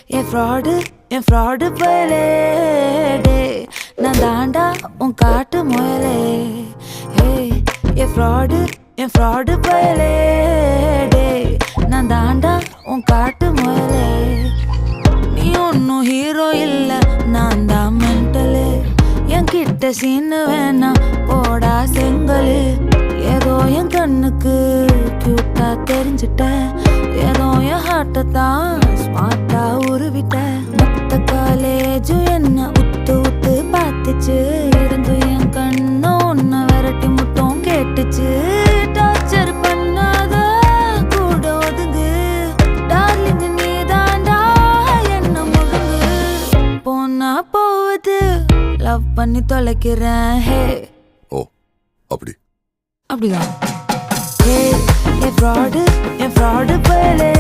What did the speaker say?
என் fraud பயலே டே நான் தாண்டா உன் காட்டு முயலே என் ஃப்ராடு பயலே டே நான் தாண்டா உன் காட்டு முயலே நீ ஒன்னும் ஹீரோ இல்ல நான் தான் மென்டலு என் கிட்ட சீனு வேணா போடா செங்கலு ஏதோ என் கண்ணுக்கு கியூட்டா தெரிஞ்சிட்டேன் ஏதோ என் ஹார்ட்டை தான் ஸ்மார்ட்டா உருவிட்டேன் மொத்த காலேஜும் என்ன உத்து பார்த்துச்சு இருந்து என் கண்ணு உன்னை விரட்டி முட்டும் கேட்டுச்சு டார்ச்சர் பண்ணாத கூட ஒதுங்கு டார்லிங் நீ தாண்டா என்ன முழுங்கு போனா போவது லவ் பண்ணி தொலைக்கிறேன் ஹே ஓ அப்படிதான் என் ஃப்ராடு பயலே